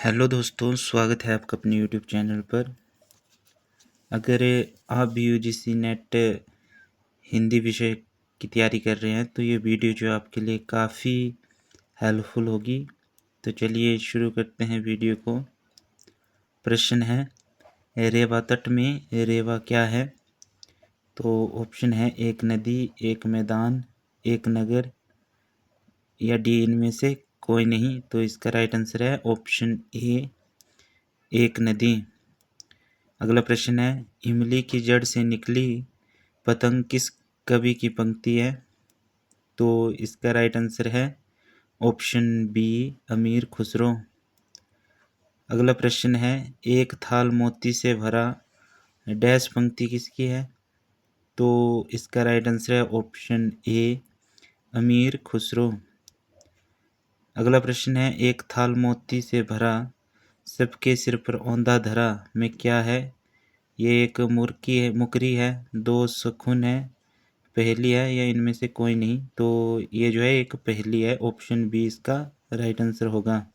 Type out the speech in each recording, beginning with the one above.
Hello दोस्तों, स्वागत है आपका अपने यूट्यूब चैनल पर। अगर आप भी यूजीसी नेट हिंदी विषय की तैयारी कर रहे हैं तो ये वीडियो जो आपके लिए काफ़ी हेल्पफुल होगी। तो चलिए शुरू करते हैं वीडियो को। प्रश्न है, रेवा तट में रेवा क्या है? तो ऑप्शन है एक नदी, एक मैदान, एक नगर या डी इनमें से कोई नहीं। तो इसका राइट आंसर है ऑप्शन ए, एक नदी। अगला प्रश्न है, इमली की जड़ से निकली पतंग किस कवि की पंक्ति है? तो इसका राइट आंसर है ऑप्शन बी, अमीर खुसरो। अगला प्रश्न है, एक थाल मोती से भरा डैश पंक्ति किसकी है? तो इसका राइट आंसर है ऑप्शन ए, अमीर खुसरो। अगला प्रश्न है, एक थाल मोती से भरा सबके सिर पर औंधा धरा में क्या है? ये एक मुकरी है, दो सुखुन है, पहेली है या इनमें से कोई नहीं। तो ये जो है एक पहेली है, ऑप्शन बी इसका राइट आंसर होगा।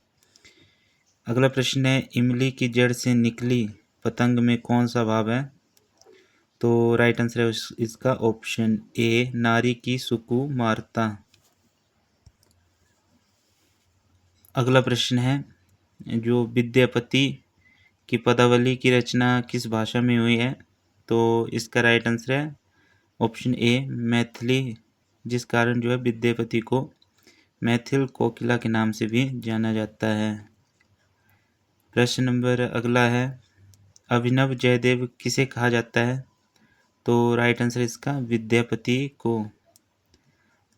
अगला प्रश्न है, इमली की जड़ से निकली पतंग में कौन सा भाव है? तो राइट आंसर है इसका ऑप्शन ए, नारी की सुकुमारता। अगला प्रश्न है, जो विद्यापति की पदावली की रचना किस भाषा में हुई है? तो इसका राइट आंसर है ऑप्शन ए, मैथिली, जिस कारण जो है विद्यापति को मैथिल कोकिला के नाम से भी जाना जाता है। प्रश्न नंबर अगला है, अभिनव जयदेव किसे कहा जाता है? तो राइट आंसर इसका विद्यापति को।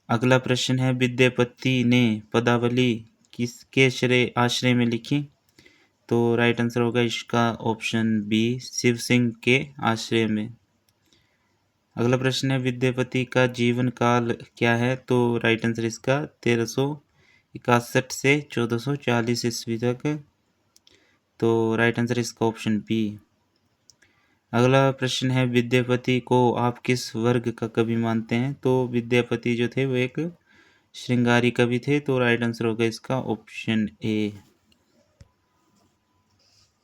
अगला प्रश्न है, विद्यापति ने पदावली किसके आश्रय में लिखी? तो राइट आंसर होगा इसका ऑप्शन बी, शिव सिंह के आश्रय में। अगला प्रश्न है, विद्यापति का जीवन काल क्या है? तो राइट आंसर इसका 1361 से 1440 ईस्वी तक। तो राइट आंसर इसका ऑप्शन बी। अगला प्रश्न है, विद्यापति को आप किस वर्ग का कवि मानते हैं? तो विद्यापति जो थे वो एक श्रृंगारी कवि थे। तो राइट आंसर होगा इसका ऑप्शन ए।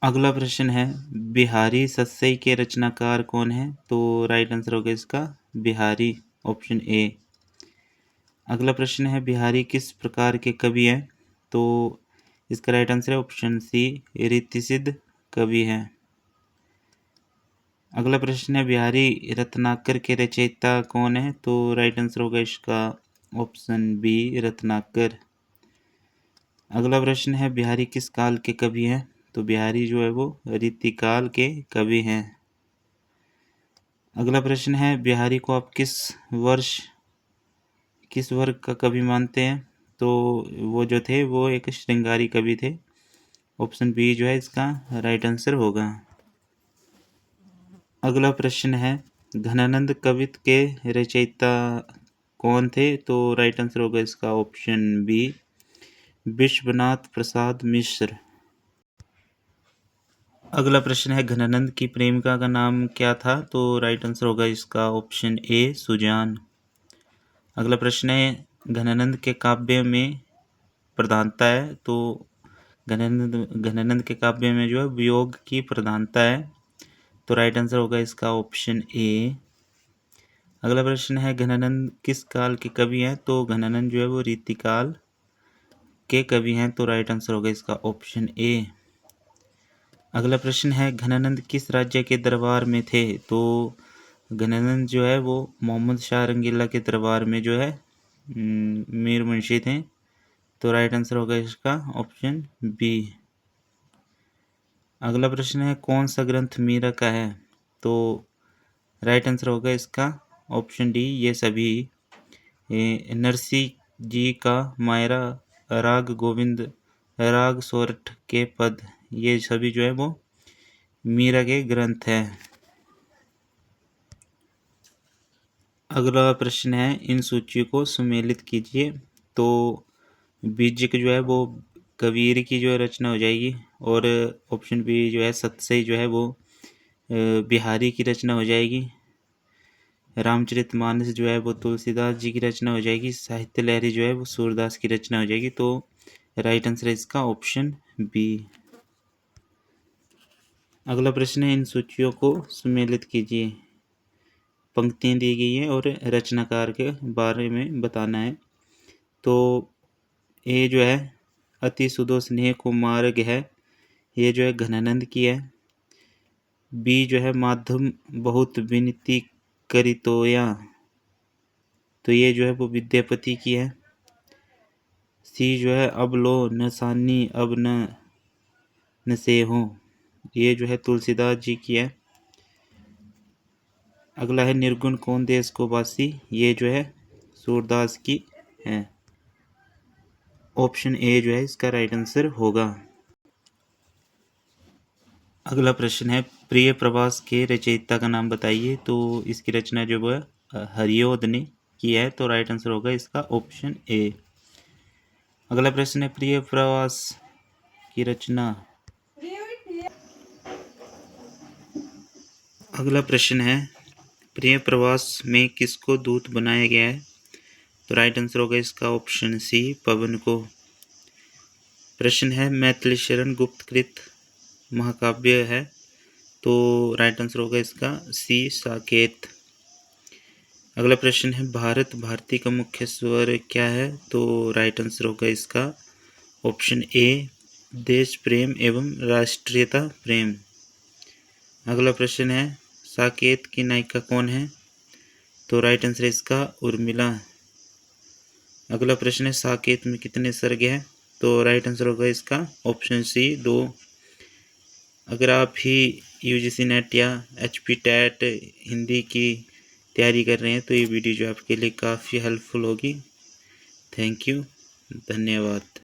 अगला प्रश्न है, बिहारी सस्सई के रचनाकार कौन है? तो राइट आंसर होगा इसका बिहारी, ऑप्शन ए। अगला प्रश्न है, बिहारी किस प्रकार के कवि हैं? तो इसका राइट आंसर है ऑप्शन सी, रीतिसिद्ध कवि है। अगला प्रश्न है, बिहारी रत्नाकर के रचयिता कौन है? तो राइट आंसर होगा इसका ऑप्शन बी, रत्नाकर। अगला प्रश्न है, बिहारी किस काल के कवि हैं? तो बिहारी जो है वो रीतिकाल के कवि हैं। अगला प्रश्न है, बिहारी को आप किस वर्ग का कवि मानते हैं? तो वो जो थे वो एक श्रृंगारी कवि थे। ऑप्शन बी जो है इसका राइट आंसर होगा। अगला प्रश्न है, घनानंद कवित्व के रचयिता कौन थे? तो राइट आंसर होगा इसका ऑप्शन बी, विश्वनाथ प्रसाद मिश्र। अगला प्रश्न है, घनानंद की प्रेमिका का नाम क्या था? तो राइट आंसर होगा इसका ऑप्शन ए, सुजान। अगला प्रश्न है, घनानंद के काव्य में प्रधानता है? तो घनानंद के काव्य में जो है वियोग की प्रधानता है। तो राइट आंसर होगा इसका ऑप्शन ए। अगला प्रश्न है, घनानंद किस काल के कवि हैं? तो घनानंद जो है वो रीतिकाल के कवि हैं। तो राइट आंसर होगा इसका ऑप्शन ए। अगला प्रश्न है, घनानंद किस राज्य के दरबार में थे? तो घनानंद जो है वो मोहम्मद शाह रंगीला के दरबार में जो है मीर मुंशी थे। तो राइट आंसर होगा इसका ऑप्शन बी। अगला प्रश्न है, कौन सा ग्रंथ मीरा का है? तो राइट आंसर होगा इसका ऑप्शन डी, ये सभी। नरसी जी का मायरा, राग गोविंद, राग सोरठ के पद, ये सभी जो है वो मीरा के ग्रंथ हैं। अगला प्रश्न है, इन सूचियों को सुमेलित कीजिए। तो बीजिक जो है वो कबीर की जो है रचना हो जाएगी, और ऑप्शन बी जो है सतसई जो है वो बिहारी की रचना हो जाएगी। रामचरितमानस जो है वो तुलसीदास जी की रचना हो जाएगी। साहित्य लहरी जो है वो सूरदास की रचना हो जाएगी। तो राइट आंसर है इसका ऑप्शन बी। अगला प्रश्न है, इन सूचियों को सम्मिलित कीजिए। पंक्तियाँ दी गई हैं और रचनाकार के बारे में बताना है। तो ए जो है अति सुदो स्नेह को मार्ग है, ये जो है घनानंद की है। बी जो है माध्यम बहुत विनती करितोया, तो ये जो है वो विद्यापति की है। सी जो है अब लो न सानी अब न से हो, ये जो है तुलसीदास जी की है। अगला है निर्गुण कौन देश को वासी, ये जो है सूरदास की है। ऑप्शन ए जो है इसका राइट आंसर होगा। अगला प्रश्न है, प्रिय प्रवास के रचयिता का नाम बताइए। तो इसकी रचना जो है हरियोध ने की है, तो राइट आंसर होगा इसका ऑप्शन ए। अगला प्रश्न है, प्रिय प्रवास की रचना। अगला प्रश्न है, प्रिय प्रवास में किसको दूत बनाया गया है, तो राइट आंसर होगा इसका ऑप्शन सी पवन को। प्रश्न है, मैथिली शरण गुप्तकृत महाकाव्य है, तो राइट आंसर होगा इसका सी साकेत। अगला प्रश्न है, भारत भारती का मुख्य स्वर क्या है, तो राइट आंसर होगा इसका ऑप्शन ए देश प्रेम एवं राष्ट्रीयता प्रेम। अगला प्रश्न है, साकेत की नायिका कौन है, तो राइट आंसर इसका उर्मिला। अगला प्रश्न है, साकेत में कितने सर्ग हैं, तो राइट आंसर होगा इसका ऑप्शन सी 2। अगर आप ही यूजीसी नेट या एचपी टेट हिंदी की तैयारी कर रहे हैं, तो ये वीडियो जो आपके लिए काफ़ी हेल्पफुल होगी। थैंक यू, धन्यवाद।